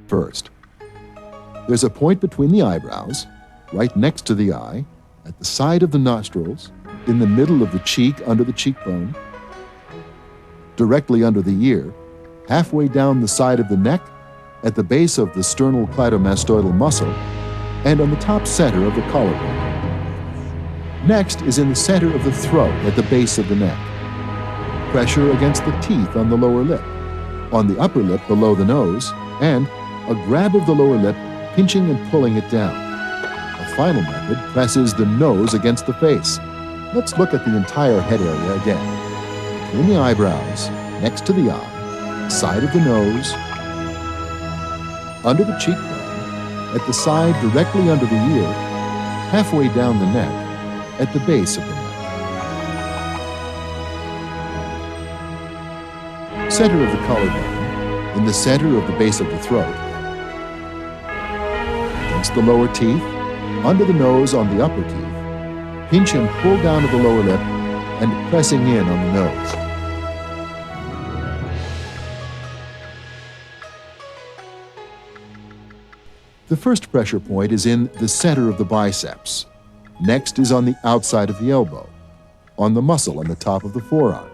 First, there's a point between the eyebrows, right next to the eye, at the side of the nostrils, in the middle of the cheek under the cheekbone, directly under the ear, halfway down the side of the neck, at the base of the sternocleidomastoidal muscle, and on the top center of the collarbone. Next is in the center of the throat at the base of the neck. Pressure against the teeth on the lower lip, on the upper lip below the nose, and a grab of the lower lip, pinching and pulling it down. A final method presses the nose against the face. Let's look at the entire head area again. Between the eyebrows, next to the eye, side of the nose, under the cheekbone, at the side directly under the ear, halfway down the neck, at the base of the neck. Center of the collarbone, in the center of the base of the throat, against the lower teeth, under the nose on the upper teeth, pinch and pull down to the lower lip, and pressing in on the nose. The first pressure point is in the center of the biceps. Next is on the outside of the elbow, on the muscle on the top of the forearm.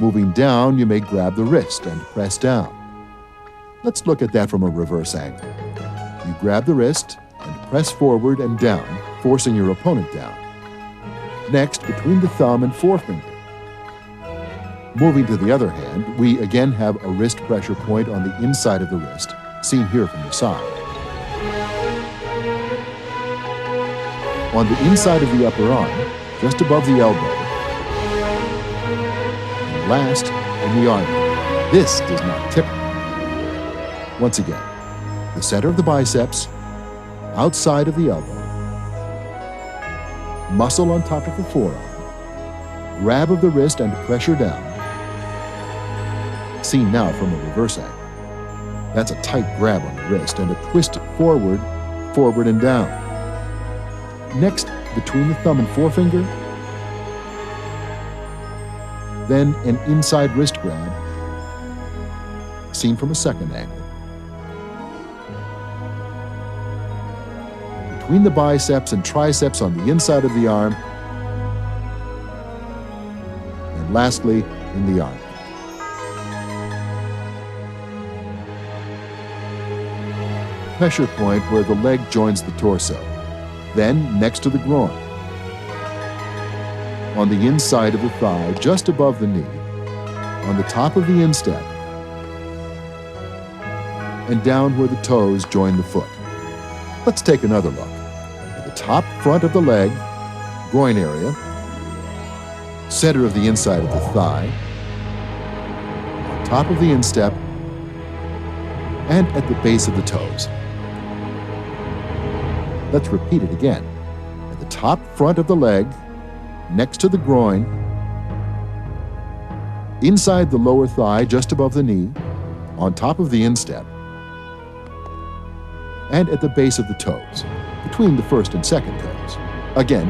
Moving down, you may grab the wrist and press down. Let's look at that from a reverse angle. You grab the wrist and press forward and down, forcing your opponent down. Next, between the thumb and forefinger. Moving to the other hand, we again have a wrist pressure point on the inside of the wrist, seen here from the side. On the inside of the upper arm, just above the elbow. And last, in the arm. This does not tickle. Once again, the center of the biceps, outside of the elbow, muscle on top of the forearm, grab of the wrist and pressure down. Seen now from a reverse angle. That's a tight grab on the wrist and a twist forward, forward and down. Next, between the thumb and forefinger, then an inside wrist grab, seen from a second angle. Between the biceps and triceps on the inside of the arm, and lastly, in the arm. Pressure point where the leg joins the torso. Then, next to the groin. On the inside of the thigh, just above the knee. On the top of the instep. And down where the toes join the foot. Let's take another look. At the top front of the leg, groin area, center of the inside of the thigh, on top of the instep, and at the base of the toes. Let's repeat it again. At the top front of the leg, next to the groin, inside the lower thigh just above the knee, on top of the instep, and at the base of the toes, between the first and second toes. Again,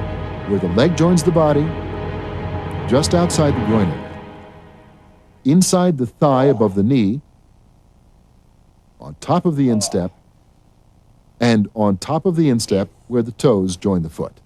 where the leg joins the body, just outside the groin area, inside the thigh above the knee, on top of the instep, and on top of the instep where the toes join the foot.